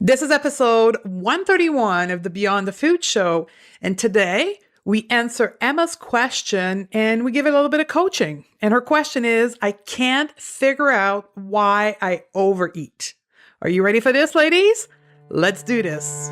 This is episode 131 of the Beyond the Food Show. And today we answer Emma's question and we give it a little bit of coaching. And her question is, I can't figure out why I overeat. Are you ready for this, ladies? Let's do this.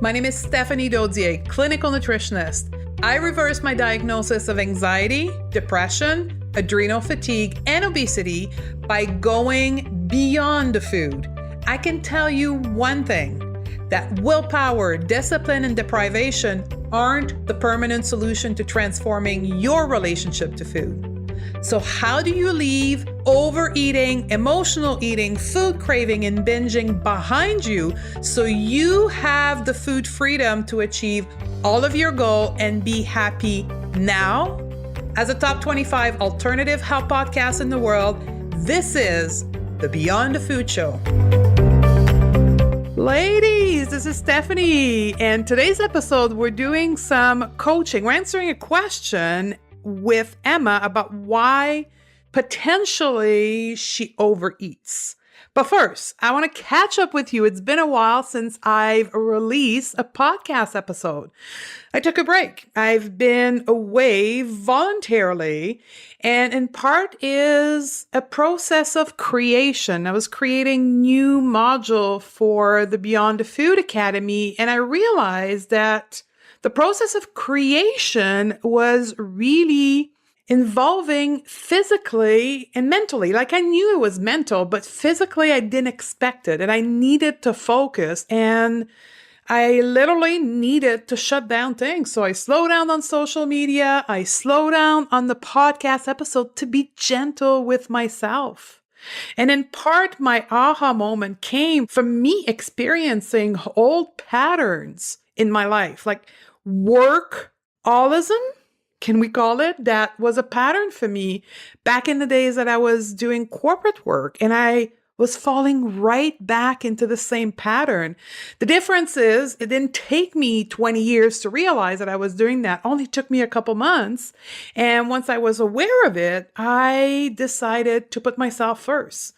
My name is Stephanie Dodier, clinical nutritionist. I reversed my diagnosis of anxiety, depression, adrenal fatigue, and obesity by going beyond the food. I can tell you one thing, that willpower, discipline, and deprivation aren't the permanent solution to transforming your relationship to food. So how do you leave overeating, emotional eating, food craving, and binging behind you so you have the food freedom to achieve all of your goal and be happy now? As a top 25 alternative health podcast in the world, this is the Beyond the Food Show. Ladies, this is Stephanie, and today's episode, we're doing some coaching. We're answering a question with Emma about why potentially she overeats. But first, I want to catch up with you. It's been a while since I've released a podcast episode. I took a break. I've been away voluntarily, and in part is a process of creation. I was creating new module for the Beyond the Food Academy, and I realized that the process of creation was really involving physically and mentally. Like I knew it was mental, but physically I didn't expect it. And I needed to focus and I literally needed to shut down things. So I slowed down on social media. I slowed down on the podcast episode to be gentle with myself. And in part, my aha moment came from me experiencing old patterns in my life, like workaholism. Can we call it? That was a pattern for me back in the days that I was doing corporate work, and I was falling right back into the same pattern. The difference is it didn't take me 20 years to realize that I was doing that. It only took me a couple months. And once I was aware of it, I decided to put myself first.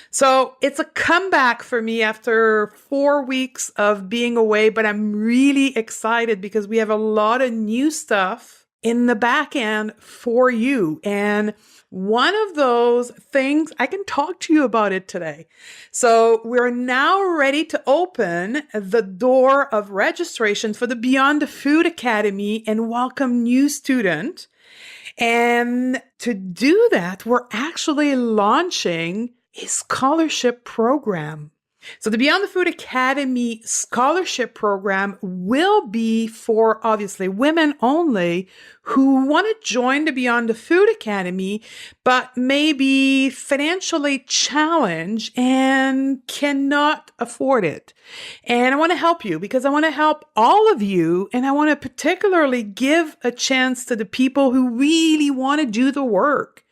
So it's a comeback for me after 4 weeks of being away, but I'm really excited because we have a lot of new stuff in the back end for you. And one of those things, I can talk to you about it today. So we're now ready to open the door of registration for the Beyond the Food Academy and welcome new student. And to do that, we're actually launching a scholarship program. So the Beyond the Food Academy scholarship program will be for obviously women only who want to join the Beyond the Food Academy, but may be financially challenged and cannot afford it. And I want to help you because I want to help all of you. And I want to particularly give a chance to the people who really want to do the work,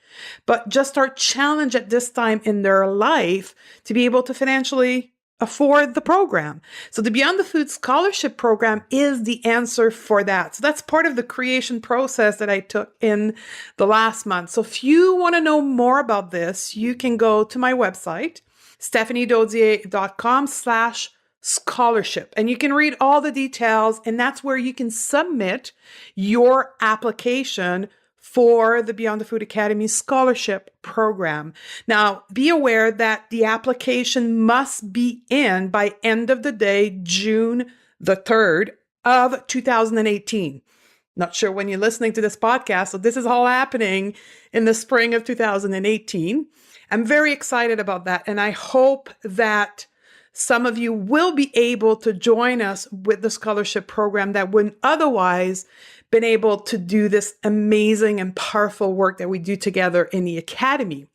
but just are challenged at this time in their life to be able to financially afford the program. So the Beyond the Food Scholarship Program is the answer for that. So that's part of the creation process that I took in the last month. So if you want to know more about this, you can go to my website, stephaniedodier.com/scholarship, and you can read all the details, and that's where you can submit your application for the Beyond the Food Academy Scholarship Program. Now, be aware that the application must be in by end of the day, June the 3rd of 2018. Not sure when you're listening to this podcast, so this is all happening in the spring of 2018. I'm very excited about that, and I hope that some of you will be able to join us with the scholarship program that wouldn't otherwise been able to do this amazing and powerful work that we do together in the Academy.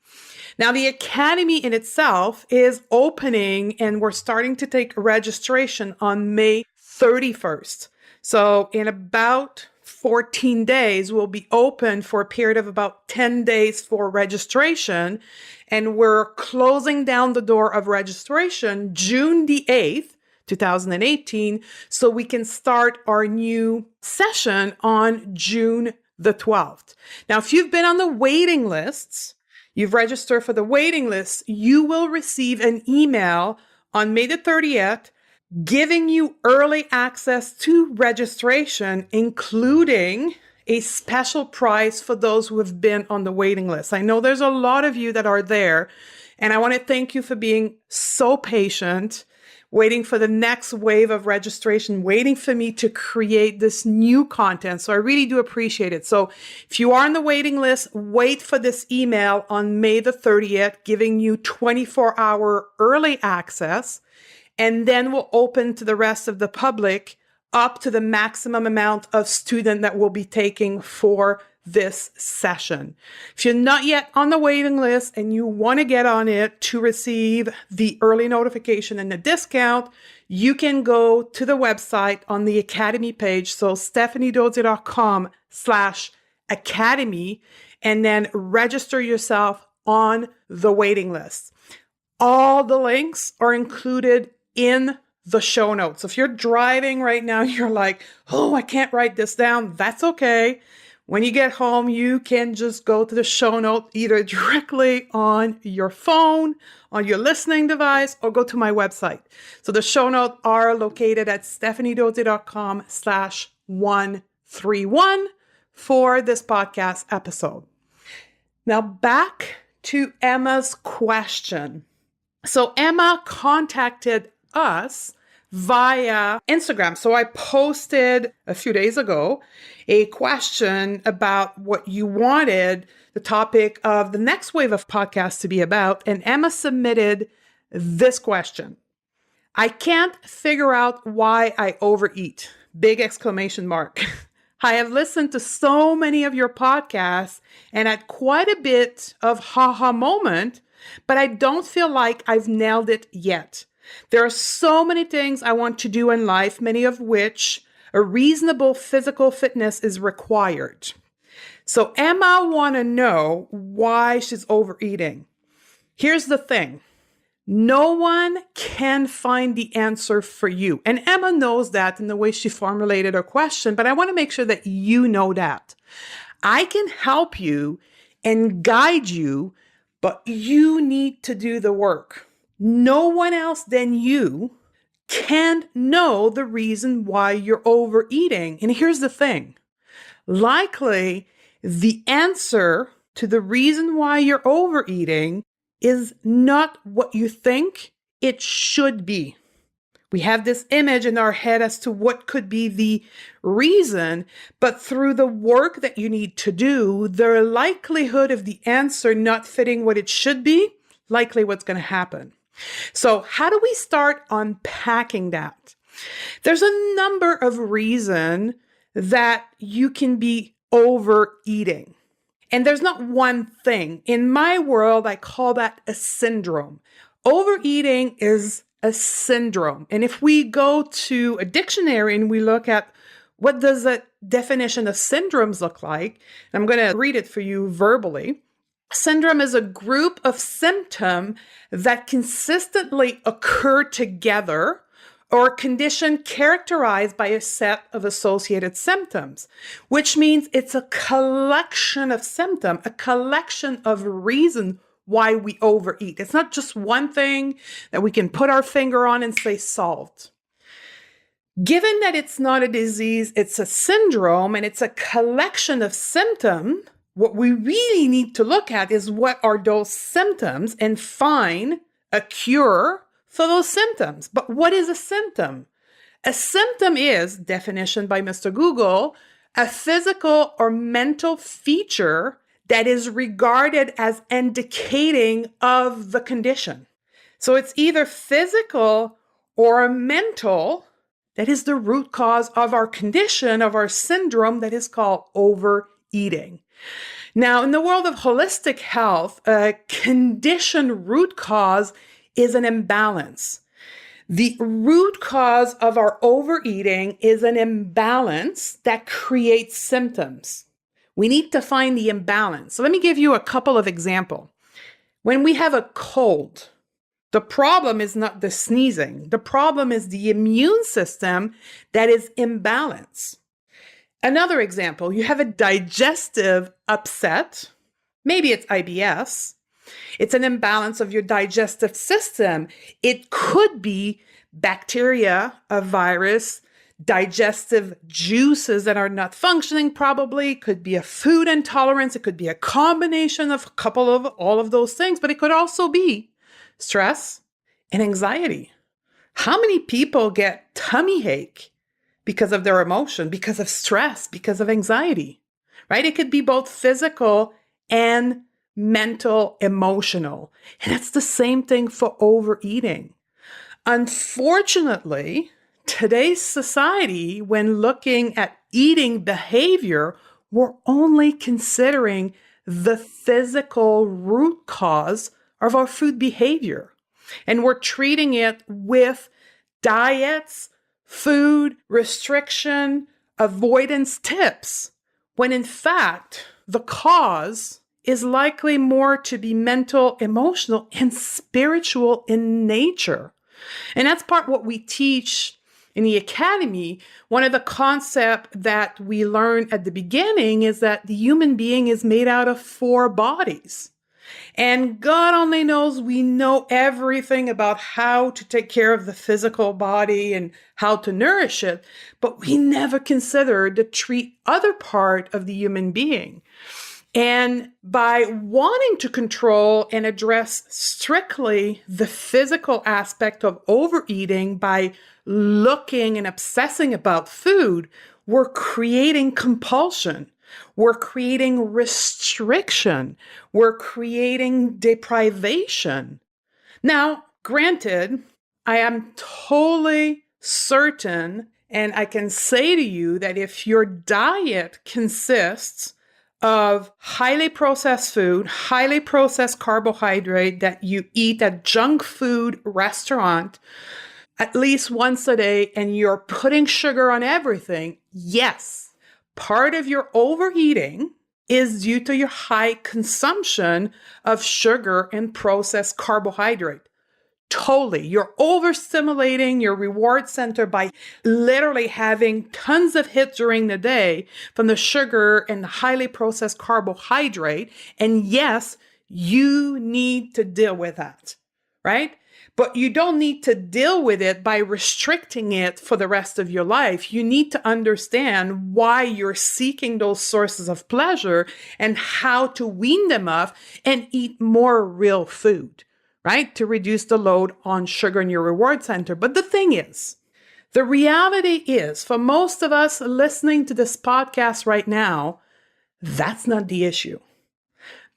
Now, the Academy in itself is opening and we're starting to take registration on May 31st. So in about 14 days, we'll be open for a period of about 10 days for registration. And we're closing down the door of registration June the 8th, 2018, so we can start our new session on June the 12th. Now, if you've been on the waiting lists, you've registered for the waiting list, you will receive an email on May the 30th giving you early access to registration, including a special price for those who have been on the waiting list. I know there's a lot of you that are there, and I want to thank you for being so patient, waiting for the next wave of registration, waiting for me to create this new content. So I really do appreciate it. So if you are on the waiting list, wait for this email on May the 30th, giving you 24-hour early access. And then we'll open to the rest of the public up to the maximum amount of student that we'll be taking for this session. If you're not yet on the waiting list and you want to get on it to receive the early notification and the discount, you can go to the website on the Academy page. So stephaniedodier.com/academy, and then register yourself on the waiting list. All the links are included in the show notes. If you're driving right now, you're like, oh, I can't write this down. That's okay. When you get home, you can just go to the show note either directly on your phone, on your listening device, or go to my website. So the show notes are located at stephaniedodier.com/131 for this podcast episode. Now back to Emma's question. So Emma contacted us via Instagram. So I posted a few days ago a question about what you wanted the topic of the next wave of podcasts to be about. And Emma submitted this question. I can't figure out why I overeat. Big exclamation mark. I have listened to so many of your podcasts and had quite a bit of haha moment, but I don't feel like I've nailed it yet. There are so many things I want to do in life, many of which a reasonable physical fitness is required. So Emma want to know why she's overeating. Here's the thing. No one can find the answer for you. And Emma knows that in the way she formulated her question, but I want to make sure that you know that. I can help you and guide you, but you need to do the work. No one else than you can know the reason why you're overeating. And here's the thing. Likely, the answer to the reason why you're overeating is not what you think it should be. We have this image in our head as to what could be the reason, but through the work that you need to do, the likelihood of the answer not fitting what it should be, likely what's going to happen. So how do we start unpacking that? There's a number of reasons that you can be overeating. And there's not one thing. In my world, I call that a syndrome. Overeating is a syndrome. And if we go to a dictionary and we look at what does a definition of syndromes look like, I'm going to read it for you verbally. Syndrome is a group of symptoms that consistently occur together or a condition characterized by a set of associated symptoms, which means it's a collection of symptoms, a collection of reasons why we overeat. It's not just one thing that we can put our finger on and say solved. Given that it's not a disease, it's a syndrome, and it's a collection of symptoms, what we really need to look at is what are those symptoms and find a cure for those symptoms. But what is a symptom? A symptom is, definition by Mr. Google, a physical or mental feature that is regarded as indicating of the condition. So it's either physical or mental that is the root cause of our condition, of our syndrome that is called overeating. Now, in the world of holistic health, a condition root cause is an imbalance. The root cause of our overeating is an imbalance that creates symptoms. We need to find the imbalance. So let me give you a couple of examples. When we have a cold, the problem is not the sneezing. The problem is the immune system that is imbalanced. Another example, you have a digestive upset. Maybe it's IBS. It's an imbalance of your digestive system. It could be bacteria, a virus, digestive juices that are not functioning probably. It could be a food intolerance. It could be a combination of a couple of all of those things, but it could also be stress and anxiety. How many people get tummy ache because of their emotion, because of stress, because of anxiety, right? It could be both physical and mental, emotional. And it's the same thing for overeating. Unfortunately, today's society, when looking at eating behavior, we're only considering the physical root cause of our food behavior. And we're treating it with diets, food restriction, avoidance tips, when in fact, the cause is likely more to be mental, emotional, and spiritual in nature. And that's part what we teach in the academy. One of the concepts that we learn at the beginning is that the human being is made out of 4 bodies. And God only knows we know everything about how to take care of the physical body and how to nourish it, but we never consider the other part of the human being. And by wanting to control and address strictly the physical aspect of overeating by looking and obsessing about food, we're creating compulsion. We're creating restriction. We're creating deprivation. Now, granted, I am totally certain, and I can say to you that if your diet consists of highly processed food, highly processed carbohydrate that you eat at junk food restaurant at least once a day, and you're putting sugar on everything, yes, part of your overeating is due to your high consumption of sugar and processed carbohydrate. Totally. You're overstimulating your reward center by literally having tons of hits during the day from the sugar and the highly processed carbohydrate. And yes, you need to deal with that, right? But you don't need to deal with it by restricting it for the rest of your life. You need to understand why you're seeking those sources of pleasure and how to wean them off and eat more real food, right? To reduce the load on sugar in your reward center. But the thing is, the reality is, for most of us listening to this podcast right now, that's not the issue.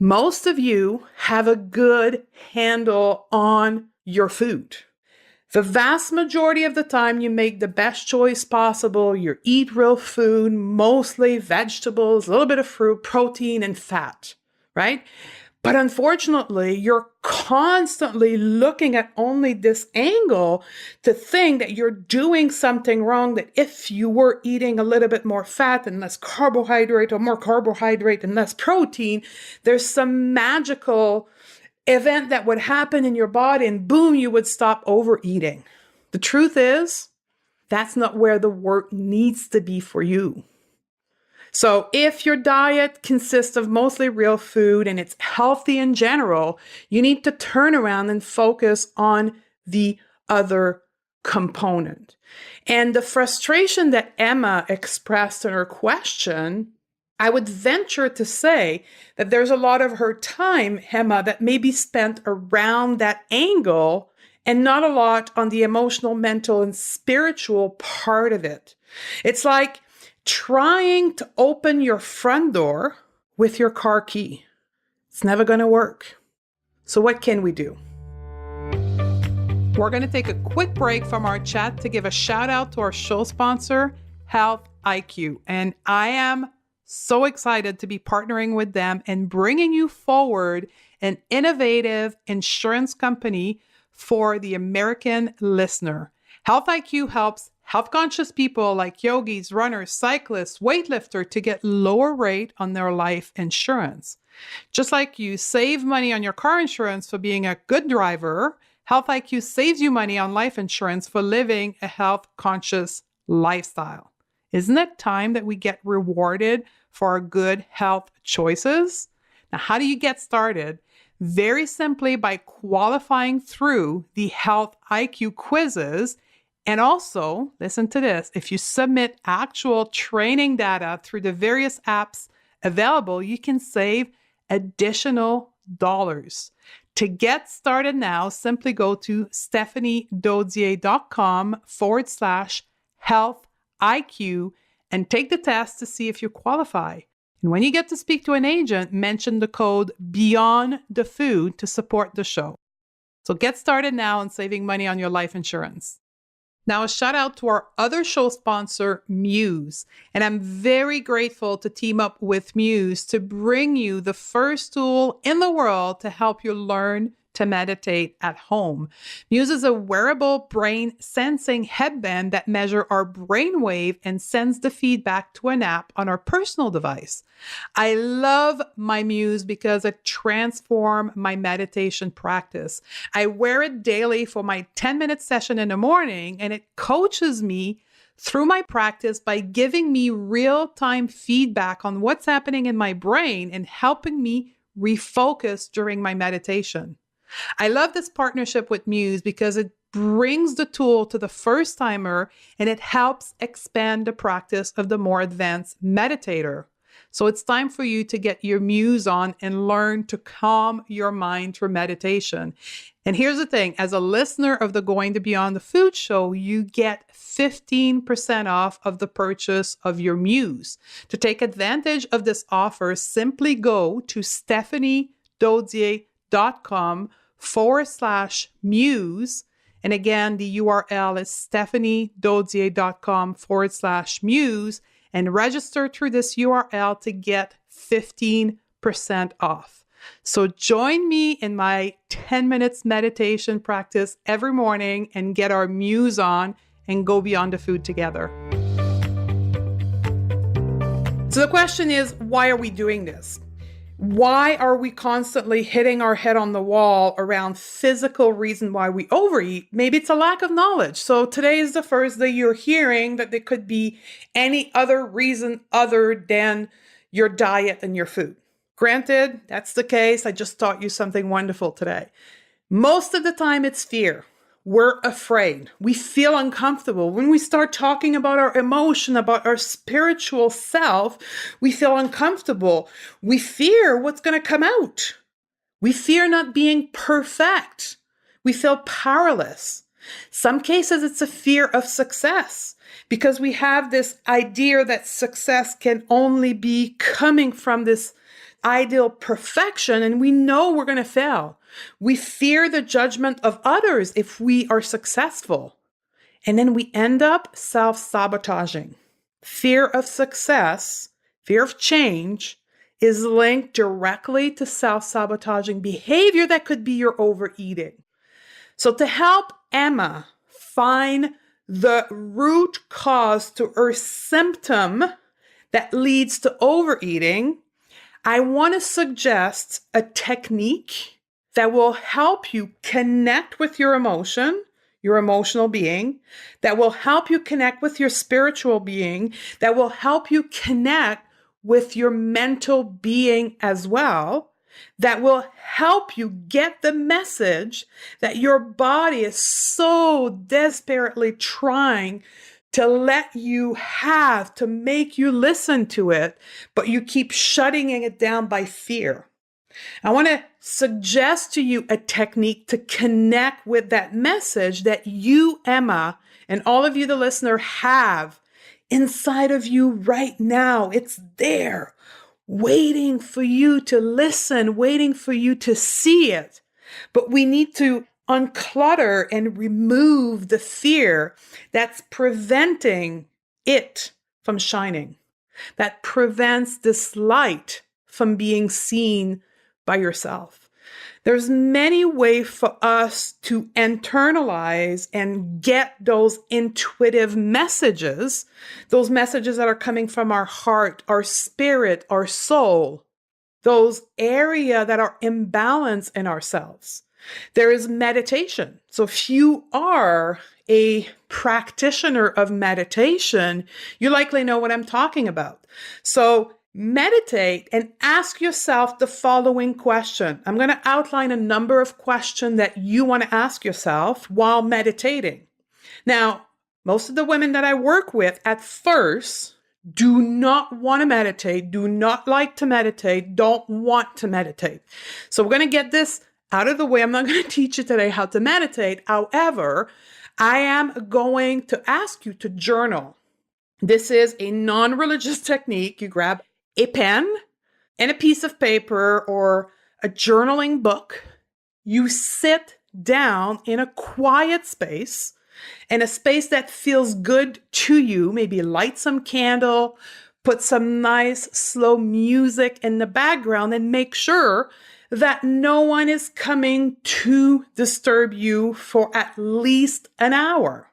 Most of you have a good handle on your food. The vast majority of the time, you make the best choice possible. You eat real food, mostly vegetables, a little bit of fruit, protein, and fat, right? But unfortunately, you're constantly looking at only this angle to think that you're doing something wrong, that if you were eating a little bit more fat and less carbohydrate, or more carbohydrate and less protein, there's some magical event that would happen in your body and boom, you would stop overeating. The truth is, that's not where the work needs to be for you. So if your diet consists of mostly real food and it's healthy in general, you need to turn around and focus on the other component. And the frustration that Emma expressed in her question, I would venture to say that there's a lot of her time, Emma, that may be spent around that angle and not a lot on the emotional, mental, and spiritual part of it. It's like trying to open your front door with your car key. It's never going to work. So what can we do? We're going to take a quick break from our chat to give a shout out to our show sponsor, Health IQ. And I am so excited to be partnering with them and bringing you forward an innovative insurance company for the American listener. Health IQ helps health-conscious people like yogis, runners, cyclists, weightlifters to get lower rate on their life insurance. Just like you save money on your car insurance for being a good driver, Health IQ saves you money on life insurance for living a health-conscious lifestyle. Isn't it time that we get rewarded for our good health choices? Now, how do you get started? very simply by qualifying through the Health IQ quizzes. And also, listen to this, if you submit actual training data through the various apps available, you can save additional dollars. To get started now, simply go to stephaniedodier.com/health IQ and take the test to see if you qualify. And when you get to speak to an agent, mention the code Beyond the Food to support the show. So get started now on saving money on your life insurance. Now, a shout out to our other show sponsor, Muse. And I'm very grateful to team up with Muse to bring you the first tool in the world to help you learn to meditate at home. Muse is a wearable brain sensing headband that measures our brainwave and sends the feedback to an app on our personal device. I love my Muse because it transformed my meditation practice. I wear it daily for my 10-minute session in the morning, and it coaches me through my practice by giving me real-time feedback on what's happening in my brain and helping me refocus during my meditation. I love this partnership with Muse because it brings the tool to the first timer and it helps expand the practice of the more advanced meditator. So it's time for you to get your Muse on and learn to calm your mind through meditation. And here's the thing, as a listener of the Going to Beyond the Food show, you get 15% off of the purchase of your Muse. To take advantage of this offer, simply go to stephaniedodier.com/muse. And again, the URL is stephaniedodier.com/muse and register through this URL to get 15% off. So join me in my 10 minutes meditation practice every morning and get our Muse on and go beyond the food together. So the question is, why are we doing this? Why are we constantly hitting our head on the wall around physical reason why we overeat? Maybe it's a lack of knowledge. So today is the first day you're hearing that there could be any other reason other than your diet and your food. Granted, that's the case. I just taught you something wonderful today. Most of the time it's fear. We're afraid. We feel uncomfortable. When we start talking about our emotion, about our spiritual self, we feel uncomfortable. We fear what's going to come out. We fear not being perfect. We feel powerless. Some cases, it's a fear of success because we have this idea that success can only be coming from this ideal perfection, and we know we're going to fail. We fear the judgment of others if we are successful. And then we end up self-sabotaging. Fear of success, fear of change is linked directly to self-sabotaging behavior that could be your overeating. So to help Emma find the root cause to her symptom that leads to overeating, I want to suggest a technique that will help you connect with your emotion, your emotional being, that will help you connect with your spiritual being, that will help you connect with your mental being as well, that will help you get the message that your body is so desperately trying to let you have, to make you listen to it, but you keep shutting it down by fear. I want to suggest to you a technique to connect with that message that you, Emma, and all of you, the listener, have inside of you right now. It's there, waiting for you to listen, waiting for you to see it. But we need to unclutter and remove the fear that's preventing it from shining, that prevents this light from being seen by yourself. There's many ways for us to internalize and get those intuitive messages, those messages that are coming from our heart, our spirit, our soul, those areas that are imbalanced in ourselves. There is meditation. So if you are a practitioner of meditation, you likely know what I'm talking about. So meditate and ask yourself the following question. I'm going to outline a number of questions that you want to ask yourself while meditating. Now, most of the women that I work with at first do not want to meditate, do not like to meditate, don't want to meditate. So we're going to get this out of the way. I'm not going to teach you today how to meditate. However, I am going to ask you to journal. This is a non-religious technique. You grab a pen and a piece of paper or a journaling book. You sit down in a quiet space, in a space that feels good to you. Maybe light some candle, put some nice slow music in the background, and make sure that no one is coming to disturb you for at least an hour.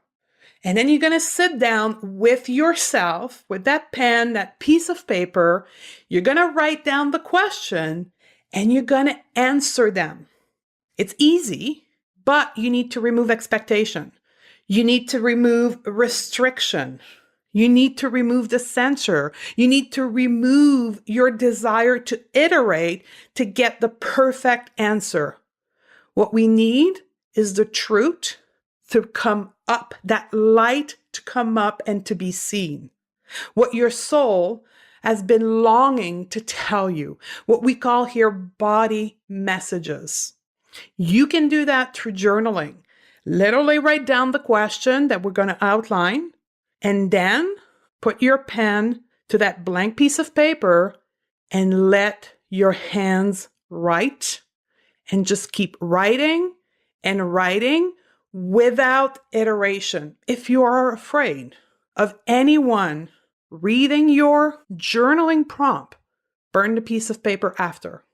And then you're going to sit down with yourself, with that pen, that piece of paper. You're going to write down the question and you're going to answer them. It's easy, but you need to remove expectation. You need to remove restriction. You need to remove the censor. You need to remove your desire to iterate to get the perfect answer. What we need is the truth to come up, that light to come up and to be seen. What your soul has been longing to tell you, what we call here body messages. You can do that through journaling. Literally write down the question that we're going to outline, and then put your pen to that blank piece of paper and let your hands write, and just keep writing and writing without iteration. If you are afraid of anyone reading your journaling prompt, burn the piece of paper after.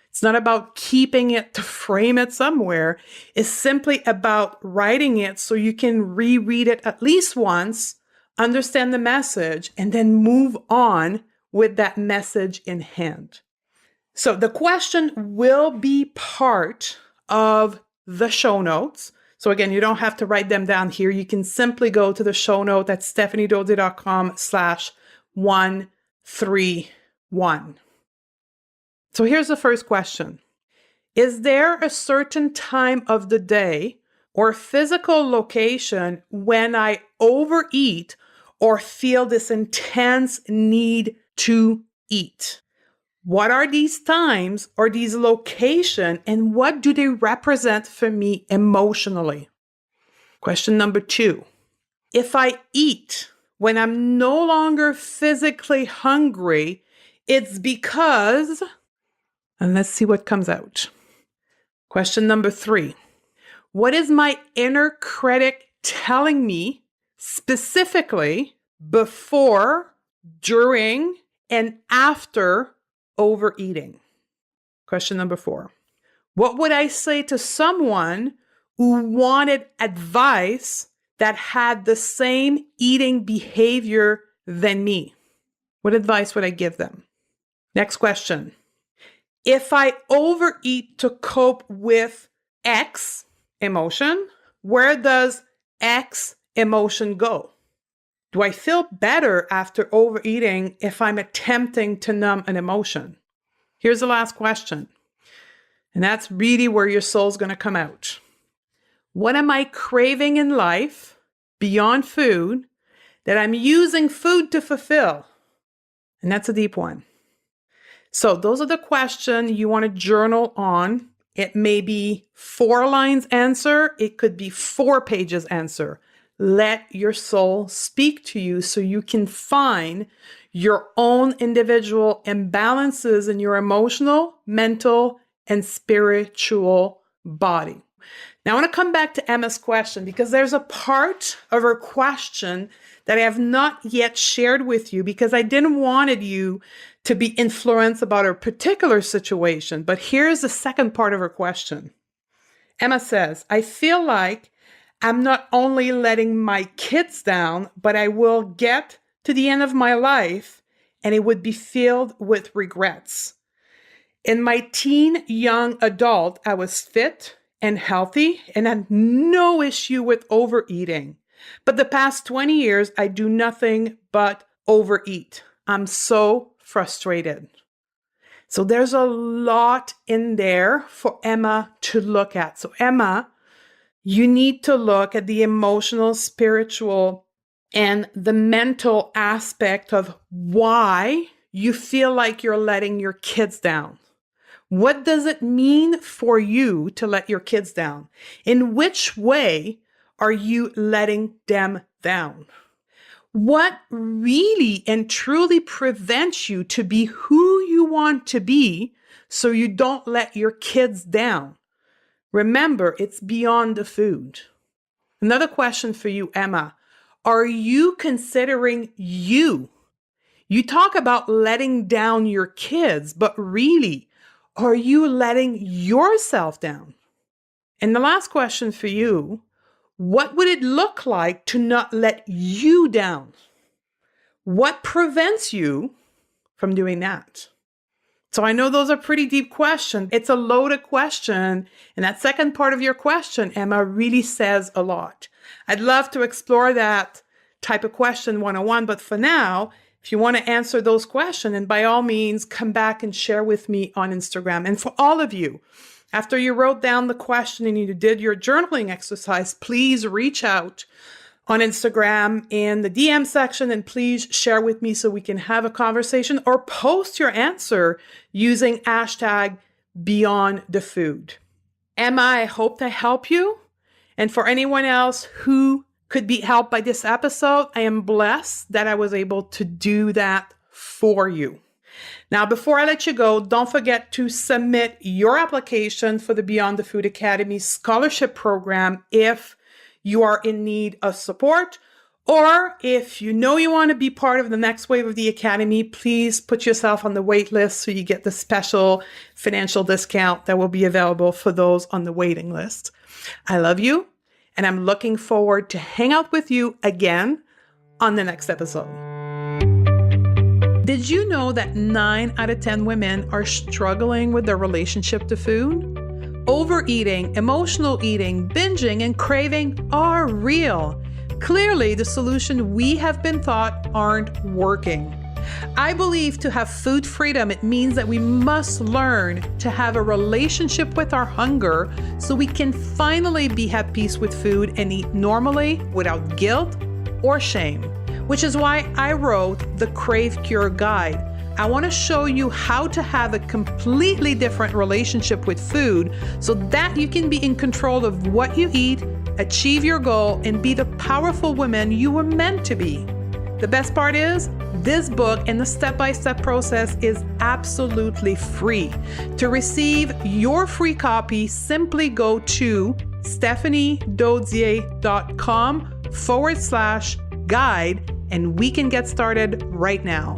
It's not about keeping it to frame it somewhere. It's simply about writing it so you can reread it at least once, understand the message, and then move on with that message in hand. So the question will be part of the show notes. So again, you don't have to write them down here. You can simply go to the show note at stephaniedodier.com/131. So here's the first question. Is there a certain time of the day or physical location when I overeat or feel this intense need to eat? What are these times or these locations, and what do they represent for me emotionally? Question number 2. If I eat when I'm no longer physically hungry, it's because, and let's see what comes out. Question number 3. What is my inner critic telling me specifically before, during, and after overeating? Question number 4. What would I say to someone who wanted advice that had the same eating behavior than me? What advice would I give them? Next question. If I overeat to cope with X emotion, where does X emotion go? Do I feel better after overeating if I'm attempting to numb an emotion? Here's the last question. And that's really where your soul's going to come out. What am I craving in life beyond food that I'm using food to fulfill? And that's a deep one. So those are the questions you want to journal on. It may be 4 lines answer. It could be 4 pages answer. Let your soul speak to you so you can find your own individual imbalances in your emotional, mental, and spiritual body. Now, I want to come back to Emma's question because there's a part of her question that I have not yet shared with you because I didn't want you to be influenced about her particular situation. But here's the second part of her question. Emma says, I feel like I'm not only letting my kids down, but I will get to the end of my life and it would be filled with regrets. In my teen young adult, I was fit and healthy and had no issue with overeating. But the past 20 years, I do nothing but overeat. I'm so frustrated. So there's a lot in there for Emma to look at. So Emma, you need to look at the emotional, spiritual, and the mental aspect of why you feel like you're letting your kids down. What does it mean for you to let your kids down? In which way are you letting them down? What really and truly prevents you to be who you want to be so you don't let your kids down? Remember, it's beyond the food. Another question for you, Emma. Are you considering you? You talk about letting down your kids, but really, are you letting yourself down? And the last question for you, what would it look like to not let you down? What prevents you from doing that? So I know those are pretty deep questions. It's a loaded question. And that second part of your question, Emma, really says a lot. I'd love to explore that type of question one-on-one. But for now, if you want to answer those questions, and by all means, come back and share with me on Instagram. And for all of you, after you wrote down the question and you did your journaling exercise, please reach out on Instagram in the DM section and please share with me so we can have a conversation, or post your answer using hashtag Beyond the Food. Emma, I hope to help you. And for anyone else who could be helped by this episode, I am blessed that I was able to do that for you. Now, before I let you go, don't forget to submit your application for the Beyond the Food Academy scholarship program if you are in need of support, or if you know you want to be part of the next wave of the Academy, please put yourself on the wait list so you get the special financial discount that will be available for those on the waiting list. I love you, and I'm looking forward to hang out with you again on the next episode. Did you know that 9 out of 10 women are struggling with their relationship to food? Overeating, emotional eating, binging, and craving are real. Clearly, the solution we have been taught aren't working. I believe to have food freedom, it means that we must learn to have a relationship with our hunger so we can finally be at peace with food and eat normally without guilt or shame, which is why I wrote the Crave Cure Guide. I want to show you how to have a completely different relationship with food so that you can be in control of what you eat, achieve your goal, and be the powerful woman you were meant to be. The best part is, this book and the step-by-step process is absolutely free. To receive your free copy, simply go to stephaniedodier.com/guide and we can get started right now.